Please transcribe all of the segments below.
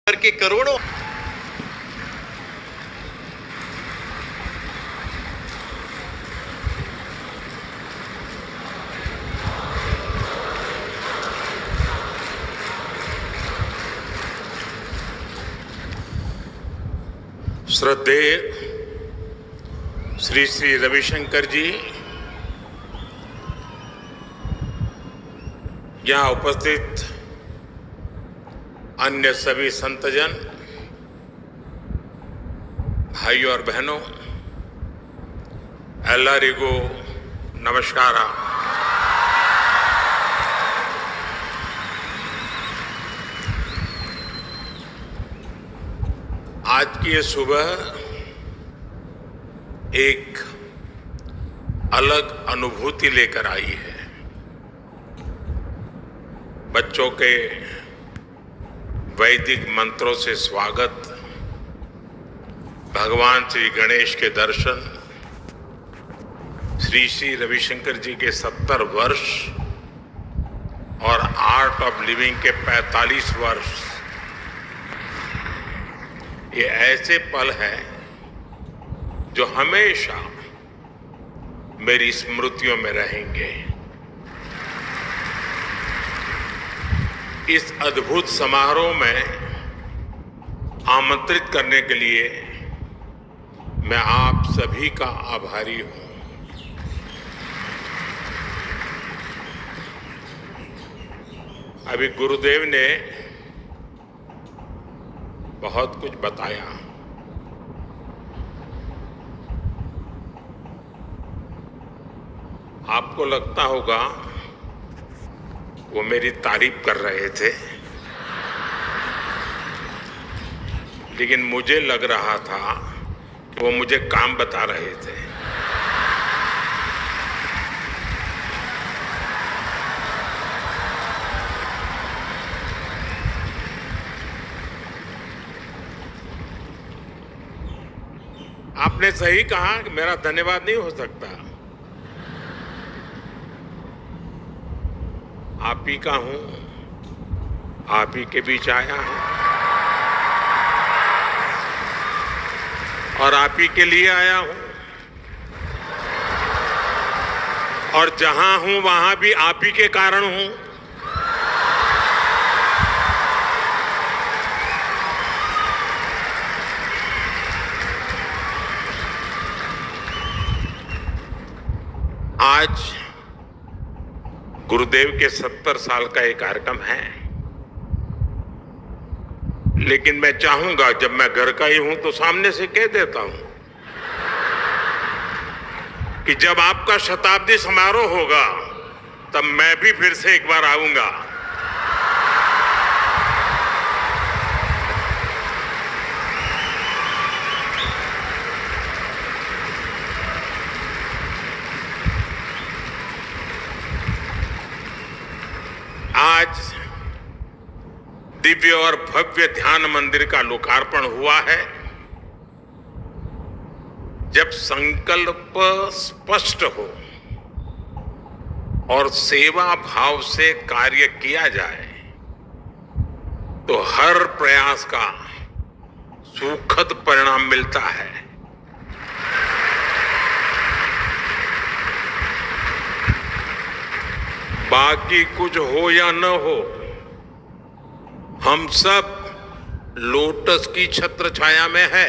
के करोड़ों श्रद्धेय श्री श्री रविशंकर जी, यहाँ उपस्थित अन्य सभी संतजन, भाइयों और बहनों, एल्लारिगो नमस्कारा। आज की ये सुबह एक अलग अनुभूति लेकर आई है। बच्चों के वैदिक मंत्रों से स्वागत, भगवान श्री गणेश के दर्शन, श्री श्री रविशंकर जी के 70 वर्ष और आर्ट ऑफ लिविंग के 45 वर्ष, ये ऐसे पल हैं जो हमेशा मेरी स्मृतियों में रहेंगे। इस अद्भुत समारोह में आमंत्रित करने के लिए मैं आप सभी का आभारी हूं। अभी गुरुदेव ने बहुत कुछ बताया। आपको लगता होगा वो मेरी तारीफ कर रहे थे, लेकिन मुझे लग रहा था कि वो मुझे काम बता रहे थे। आपने सही कहा कि मेरा धन्यवाद नहीं हो सकता, आप ही का हूं, आप ही के बीच आया हूं और आप ही के लिए आया हूं, और जहां हूं वहां भी आप ही के कारण हूं। आज गुरुदेव के 70 साल का एक कार्यक्रम है, लेकिन मैं चाहूंगा जब मैं घर का ही हूं तो सामने से कह देता हूं कि जब आपका शताब्दी समारोह होगा तब मैं भी फिर से एक बार आऊंगा। आज दिव्य और भव्य ध्यान मंदिर का लोकार्पण हुआ है। जब संकल्प स्पष्ट हो और सेवा भाव से कार्य किया जाए तो हर प्रयास का सुखद परिणाम मिलता है। बाकी कुछ हो या न हो, हम सब लोटस की छत्र छाया में है।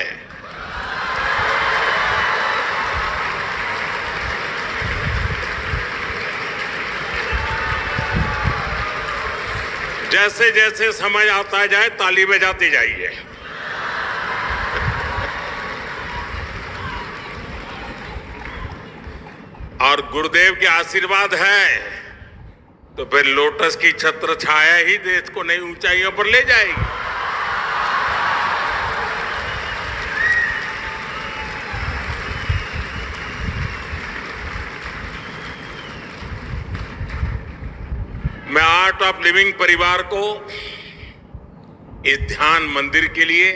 जैसे जैसे समय आता जाए ताली बजाते जाइए। और गुरुदेव के आशीर्वाद है तो फिर लोटस की छत्र छाया ही देश को नई ऊंचाइयों पर ले जाएगी। मैं आर्ट ऑफ लिविंग परिवार को इस ध्यान मंदिर के लिए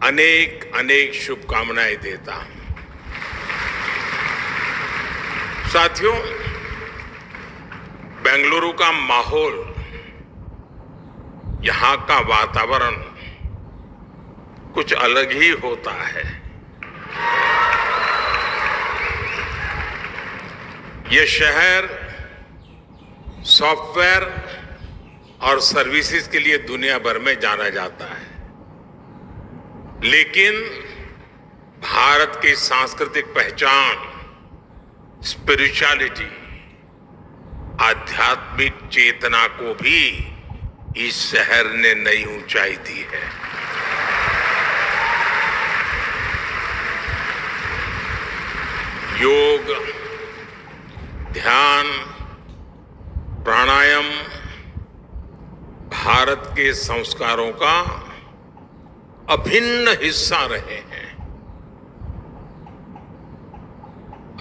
अनेक अनेक शुभकामनाएं देता हूं। साथियों, बेंगलुरु का माहौल यहाँ का वातावरण कुछ अलग ही होता है। ये शहर सॉफ्टवेयर और सर्विसेज के लिए दुनिया भर में जाना जाता है, लेकिन भारत की सांस्कृतिक पहचान, स्पिरिचुअलिटी, आध्यात्मिक चेतना को भी इस शहर ने नई ऊंचाई दी है। योग, ध्यान, प्राणायाम भारत के संस्कारों का अभिन्न हिस्सा रहे हैं।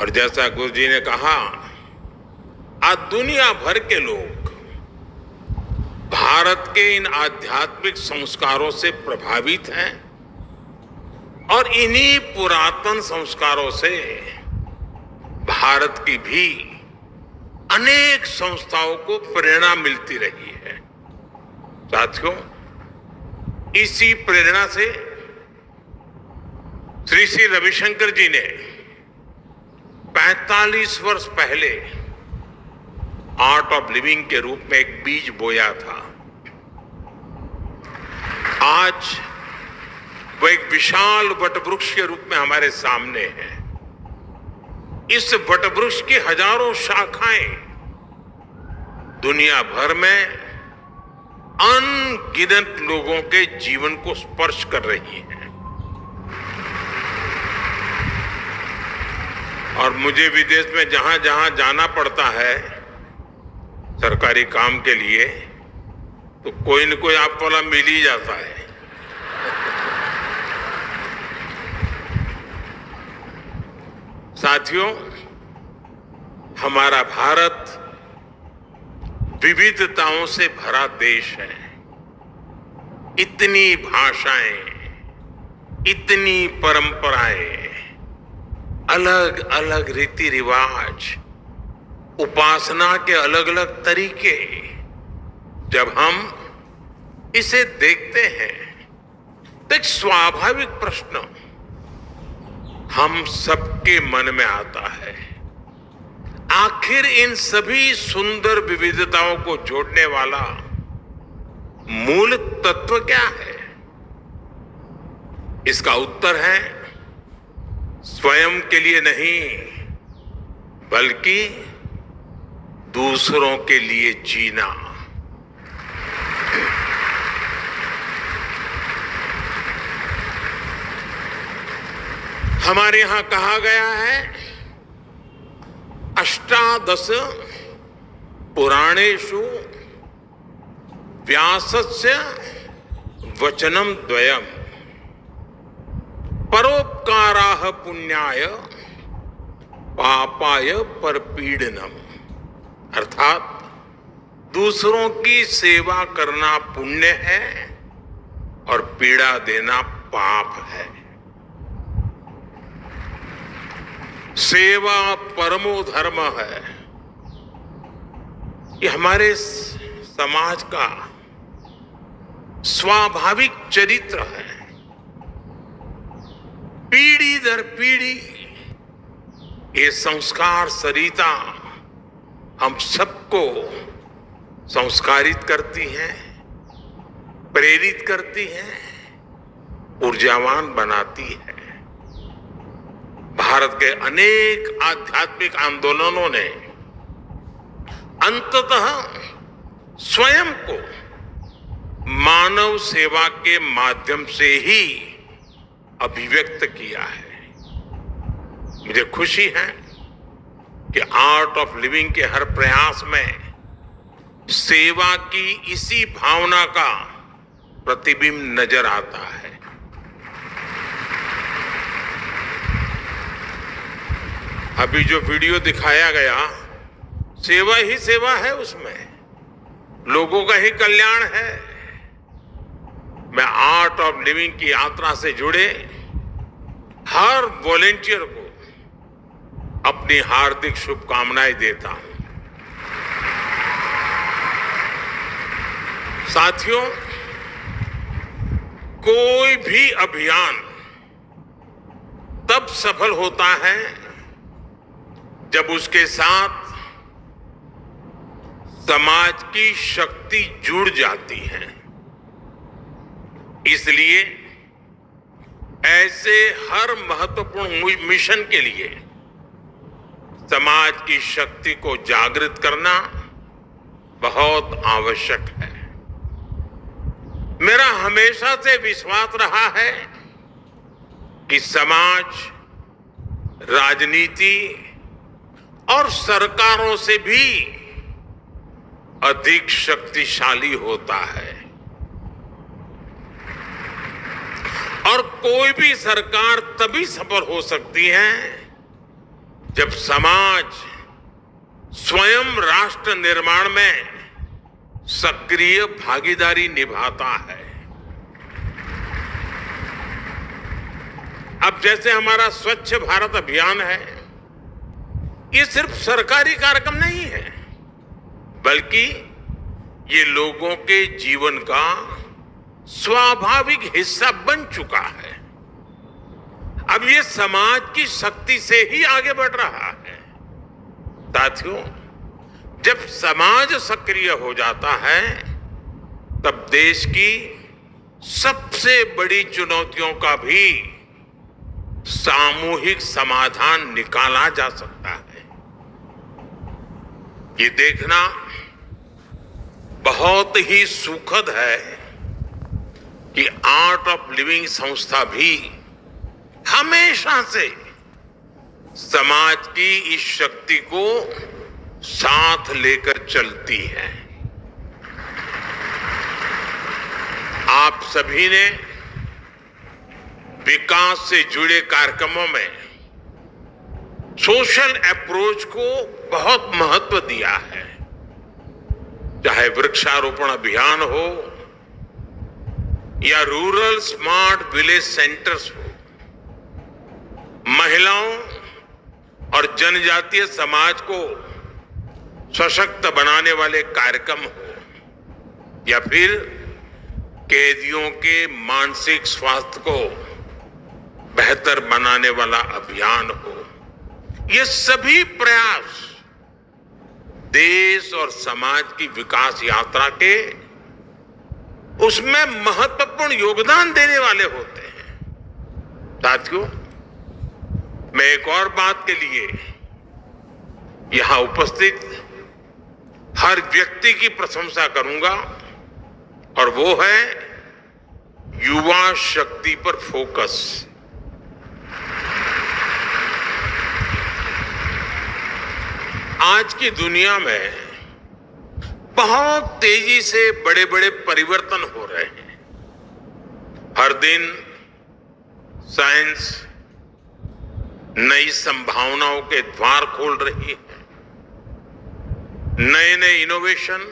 और जैसा गुरु जी ने कहा, आज दुनिया भर के लोग भारत के इन आध्यात्मिक संस्कारों से प्रभावित हैं और इन्हीं पुरातन संस्कारों से भारत की भी अनेक संस्थाओं को प्रेरणा मिलती रही है। साथियों, इसी प्रेरणा से श्री श्री रविशंकर जी ने 45 वर्ष पहले आर्ट ऑफ लिविंग के रूप में एक बीज बोया था। आज वह एक विशाल वटवृक्ष के रूप में हमारे सामने है। इस वटवृक्ष की हजारों शाखाएं दुनिया भर में अनगिनत लोगों के जीवन को स्पर्श कर रही हैं। और मुझे विदेश में जहां जहां जाना पड़ता है सरकारी काम के लिए, तो कोई न कोई आप वाला मिल ही जाता है। साथियों, हमारा भारत विविधताओं से भरा देश है। इतनी भाषाएं, इतनी परंपराएं, अलग अलग रीति रिवाज, उपासना के अलग अलग तरीके, जब हम इसे देखते हैं तो एक स्वाभाविक प्रश्न हम सबके मन में आता है, आखिर इन सभी सुंदर विविधताओं को जोड़ने वाला मूल तत्व क्या है? इसका उत्तर है स्वयं के लिए नहीं, बल्कि दूसरों के लिए जीना। हमारे यहां कहा गया है, अष्टादश पुराणेषु व्यासस्य वचनम द्वयम परोपकाराः पुण्याय पापाय परपीडनम। अर्थात दूसरों की सेवा करना पुण्य है और पीड़ा देना पाप है। सेवा परमो धर्म है। ये हमारे समाज का स्वाभाविक चरित्र है। पीढ़ी दर पीढ़ी ये संस्कार सरिता हम सबको संस्कारित करती हैं, प्रेरित करती हैं, ऊर्जावान बनाती है। भारत के अनेक आध्यात्मिक आंदोलनों ने अंततः स्वयं को मानव सेवा के माध्यम से ही अभिव्यक्त किया है। मुझे खुशी है कि आर्ट ऑफ लिविंग के हर प्रयास में सेवा की इसी भावना का प्रतिबिंब नजर आता है। अभी जो वीडियो दिखाया गया, सेवा ही सेवा है, उसमें लोगों का ही कल्याण है। मैं आर्ट ऑफ लिविंग की यात्रा से जुड़े हर वॉलेंटियर को अपनी हार्दिक शुभकामनाएं देता हूं। साथियों, कोई भी अभियान तब सफल होता है जब उसके साथ समाज की शक्ति जुड़ जाती है। इसलिए ऐसे हर महत्वपूर्ण मिशन के लिए समाज की शक्ति को जागृत करना बहुत आवश्यक है। मेरा हमेशा से विश्वास रहा है कि समाज राजनीति और सरकारों से भी अधिक शक्तिशाली होता है और कोई भी सरकार तभी सफल हो सकती है जब समाज स्वयं राष्ट्र निर्माण में सक्रिय भागीदारी निभाता है। अब जैसे हमारा स्वच्छ भारत अभियान है, ये सिर्फ सरकारी कार्यक्रम नहीं है, बल्कि ये लोगों के जीवन का स्वाभाविक हिस्सा बन चुका है। अब ये समाज की शक्ति से ही आगे बढ़ रहा है। साथियों, जब समाज सक्रिय हो जाता है, तब देश की सबसे बड़ी चुनौतियों का भी सामूहिक समाधान निकाला जा सकता है। ये देखना बहुत ही सुखद है कि आर्ट ऑफ लिविंग संस्था भी हमेशा से समाज की इस शक्ति को साथ लेकर चलती है। आप सभी ने विकास से जुड़े कार्यक्रमों में सोशल अप्रोच को बहुत महत्व दिया है। चाहे वृक्षारोपण अभियान हो या रूरल स्मार्ट विलेज सेंटर्स हो, महिलाओं और जनजातीय समाज को सशक्त बनाने वाले कार्यक्रम हो या फिर कैदियों के मानसिक स्वास्थ्य को बेहतर बनाने वाला अभियान हो, ये सभी प्रयास देश और समाज की विकास यात्रा के उसमें महत्वपूर्ण योगदान देने वाले होते हैं। साथियों, मैं एक और बात के लिए यहां उपस्थित हर व्यक्ति की प्रशंसा करूंगा और वो है युवा शक्ति पर फोकस। आज की दुनिया में बहुत तेजी से बड़े बड़े परिवर्तन हो रहे हैं। हर दिन साइंस नई संभावनाओं के द्वार खोल रही है। नए नए इनोवेशन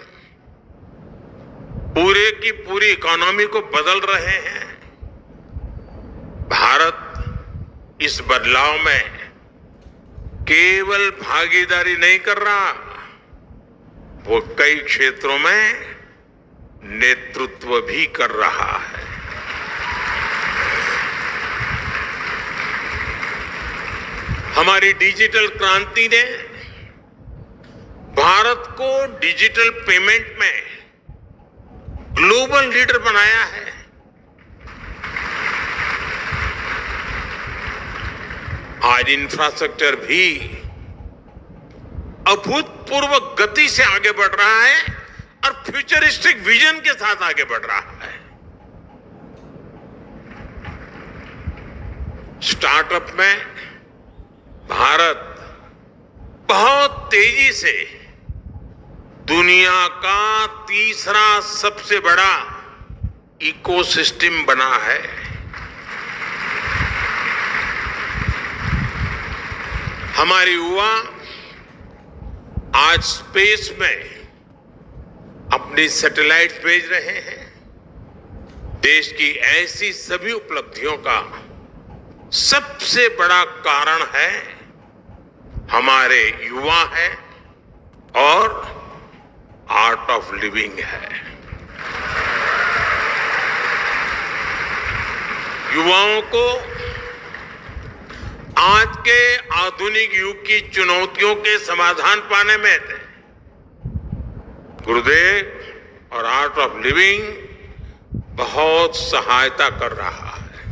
पूरे की पूरी इकोनॉमी को बदल रहे हैं। भारत इस बदलाव में केवल भागीदारी नहीं कर रहा, वो कई क्षेत्रों में नेतृत्व भी कर रहा है। हमारी डिजिटल क्रांति ने भारत को डिजिटल पेमेंट में ग्लोबल लीडर बनाया है। आज इंफ्रास्ट्रक्चर भी अभूतपूर्व गति से आगे बढ़ रहा है और फ्यूचरिस्टिक विजन के साथ आगे बढ़ रहा है। स्टार्टअप में भारत बहुत तेजी से दुनिया का तीसरा सबसे बड़ा इकोसिस्टम बना है। हमारे युवा आज स्पेस में अपनी सैटेलाइट भेज रहे हैं। देश की ऐसी सभी उपलब्धियों का सबसे बड़ा कारण है हमारे युवा है और आर्ट ऑफ लिविंग है। युवाओं को आज के आधुनिक युग की चुनौतियों के समाधान पाने में गुरुदेव और आर्ट ऑफ लिविंग बहुत सहायता कर रहा है।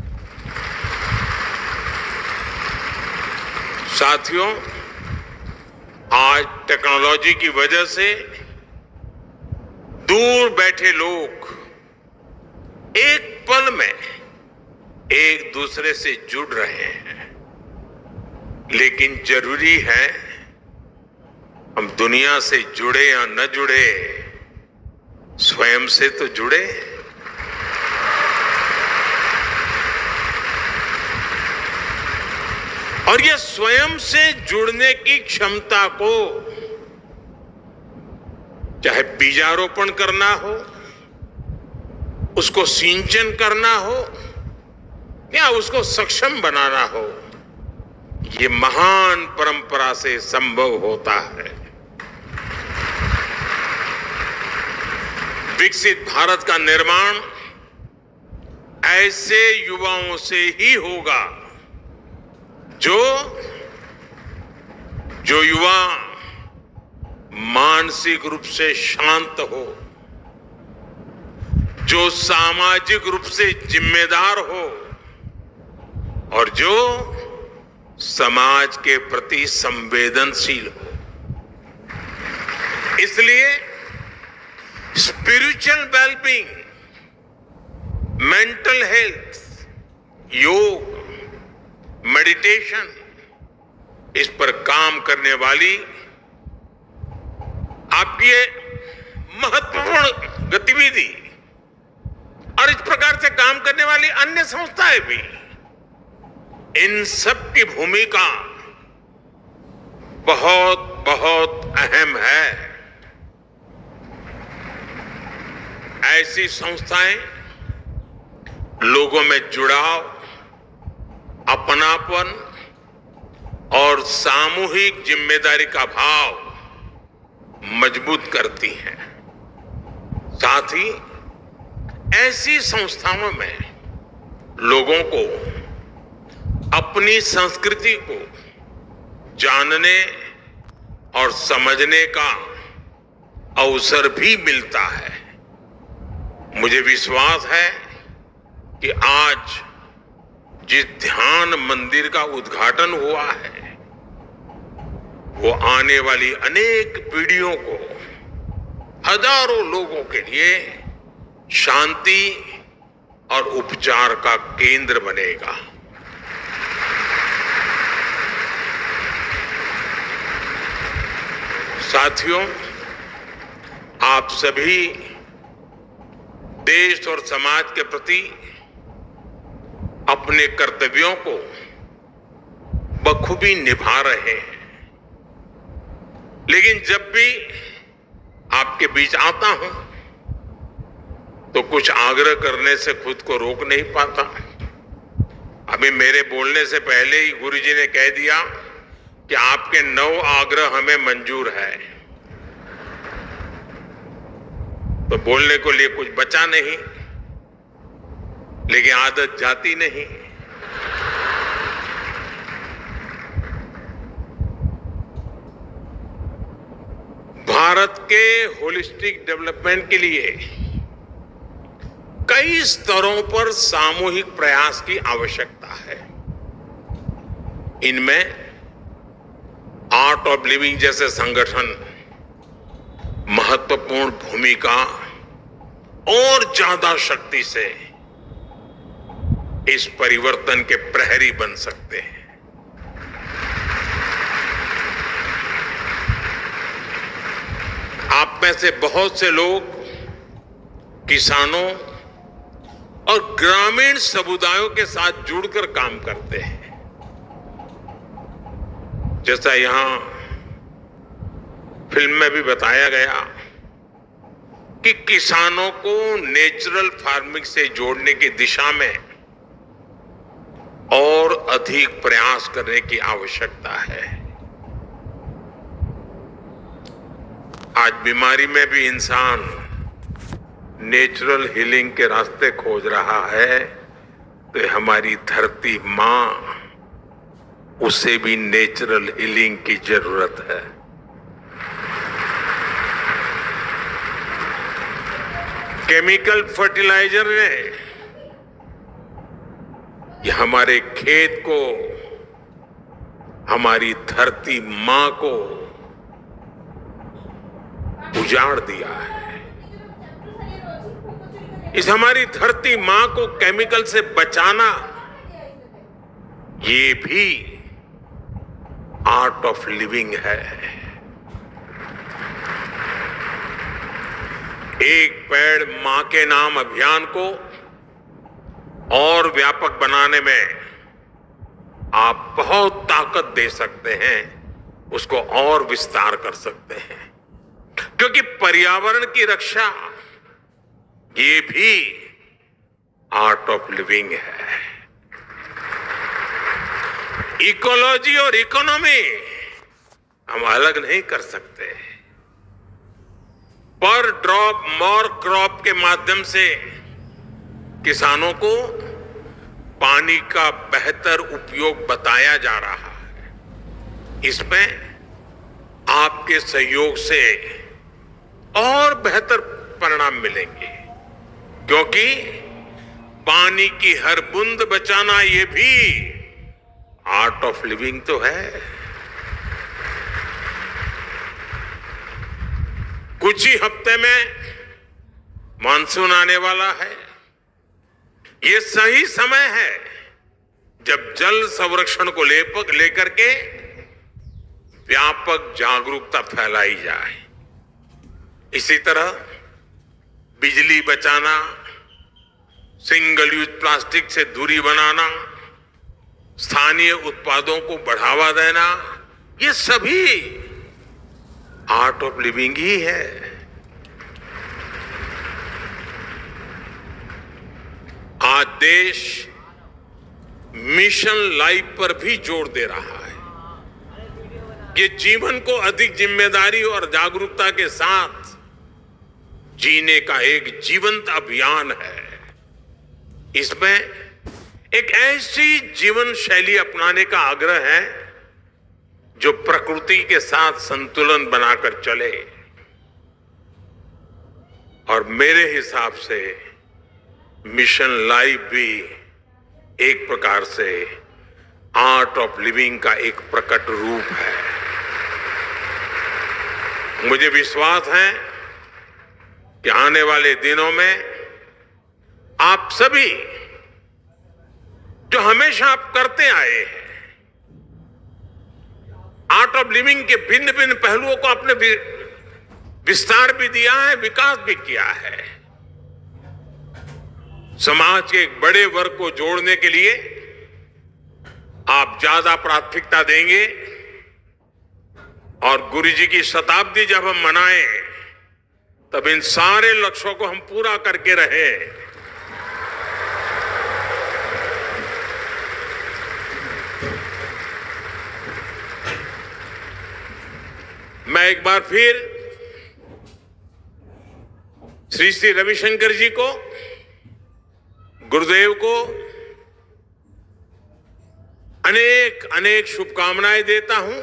साथियों, आज टेक्नोलॉजी की वजह से दूर बैठे लोग एक पल में एक दूसरे से जुड़ रहे हैं, लेकिन जरूरी है हम दुनिया से जुड़े या न जुड़े, स्वयं से तो जुड़े। और ये स्वयं से जुड़ने की क्षमता को चाहे बीजारोपण करना हो, उसको सिंचन करना हो या उसको सक्षम बनाना हो, ये महान परंपरा से संभव होता है। विकसित भारत का निर्माण ऐसे युवाओं से ही होगा जो युवा मानसिक रूप से शांत हो, जो सामाजिक रूप से जिम्मेदार हो और जो समाज के प्रति संवेदनशील हो। इसलिए स्पिरिचुअल वेलबींग, मेंटल हेल्थ, योग, मेडिटेशन, इस पर काम करने वाली आपकी ये महत्वपूर्ण गतिविधि और इस प्रकार से काम करने वाली अन्य संस्थाएं भी, इन सब की भूमिका बहुत बहुत अहम है। ऐसी संस्थाएं लोगों में जुड़ाव, अपनापन और सामूहिक जिम्मेदारी का भाव मजबूत करती हैं। साथ ही ऐसी संस्थाओं में लोगों को अपनी संस्कृति को जानने और समझने का अवसर भी मिलता है। मुझे विश्वास है कि आज जिस ध्यान मंदिर का उद्घाटन हुआ है, वो आने वाली अनेक पीढ़ियों को, हजारों लोगों के लिए शांति और उपचार का केंद्र बनेगा। साथियों, आप सभी देश और समाज के प्रति अपने कर्तव्यों को बखूबी निभा रहे हैं, लेकिन जब भी आपके बीच आता हूं तो कुछ आग्रह करने से खुद को रोक नहीं पाता। अभी मेरे बोलने से पहले ही गुरुजी ने कह दिया कि आपके 9 आग्रह हमें मंजूर है, तो बोलने को लिए कुछ बचा नहीं, लेकिन आदत जाती नहीं। भारत के होलिस्टिक डेवलपमेंट के लिए कई स्तरों पर सामूहिक प्रयास की आवश्यकता है। इनमें आर्ट ऑफ लिविंग जैसे संगठन महत्वपूर्ण भूमिका और ज्यादा शक्ति से इस परिवर्तन के प्रहरी बन सकते हैं। आप में से बहुत से लोग किसानों और ग्रामीण समुदायों के साथ जुड़कर काम करते हैं। जैसा यहां फिल्म में भी बताया गया कि किसानों को नेचुरल फार्मिंग से जोड़ने की दिशा में और अधिक प्रयास करने की आवश्यकता है। आज बीमारी में भी इंसान नेचुरल हीलिंग के रास्ते खोज रहा है, तो ये हमारी धरती मां, उसे भी नेचुरल हीलिंग की जरूरत है। केमिकल फर्टिलाइजर ने ये हमारे खेत को, हमारी धरती मां को उजाड़ दिया है। इस हमारी धरती मां को केमिकल से बचाना, ये भी आर्ट ऑफ लिविंग है। एक पेड़ मां के नाम अभियान को और व्यापक बनाने में आप बहुत ताकत दे सकते हैं, उसको और विस्तार कर सकते हैं, क्योंकि पर्यावरण की रक्षा ये भी आर्ट ऑफ लिविंग है। इकोलॉजी और इकोनॉमी हम अलग नहीं कर सकते। पर ड्रॉप मोर क्रॉप के माध्यम से किसानों को पानी का बेहतर उपयोग बताया जा रहा है। इसमें आपके सहयोग से और बेहतर परिणाम मिलेंगे, क्योंकि पानी की हर बूंद बचाना ये भी आर्ट ऑफ लिविंग तो है। कुछ ही हफ्ते में मानसून आने वाला है। ये सही समय है जब जल संरक्षण को लेकर के व्यापक जागरूकता फैलाई जाए। इसी तरह बिजली बचाना, सिंगल यूज प्लास्टिक से दूरी बनाना, स्थानीय उत्पादों को बढ़ावा देना, ये सभी आर्ट ऑफ लिविंग ही है। आज देश मिशन लाइफ पर भी जोर दे रहा है। ये जीवन को अधिक जिम्मेदारी और जागरूकता के साथ जीने का एक जीवंत अभियान है। इसमें एक ऐसी जीवन शैली अपनाने का आग्रह है जो प्रकृति के साथ संतुलन बनाकर चले। और मेरे हिसाब से मिशन लाइफ भी एक प्रकार से आर्ट ऑफ लिविंग का एक प्रकट रूप है। मुझे विश्वास है कि आने वाले दिनों में आप सभी जो हमेशा आप करते आए हैं, आर्ट ऑफ लिविंग के भिन्न भिन्न पहलुओं को आपने विस्तार भी दिया है, विकास भी किया है। समाज के एक बड़े वर्ग को जोड़ने के लिए आप ज्यादा प्राथमिकता देंगे और गुरुजी की शताब्दी जब हम मनाएं तब इन सारे लक्ष्यों को हम पूरा करके रहें। मैं एक बार फिर श्री श्री रविशंकर जी को, गुरुदेव को अनेक अनेक शुभकामनाएं देता हूं।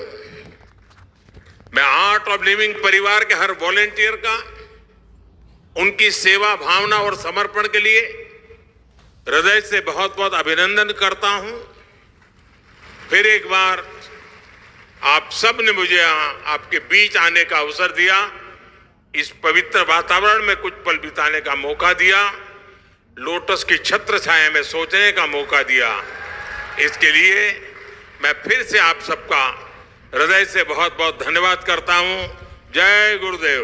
मैं आर्ट ऑफ लिविंग परिवार के हर वॉलेंटियर का उनकी सेवा भावना और समर्पण के लिए हृदय से बहुत बहुत अभिनंदन करता हूं। फिर एक बार आप सब ने मुझे यहां आपके बीच आने का अवसर दिया, इस पवित्र वातावरण में कुछ पल बिताने का मौका दिया, लोटस की छत्र छाया में सोचने का मौका दिया। इसके लिए मैं फिर से आप सबका हृदय से बहुत बहुत धन्यवाद करता हूं। जय गुरुदेव।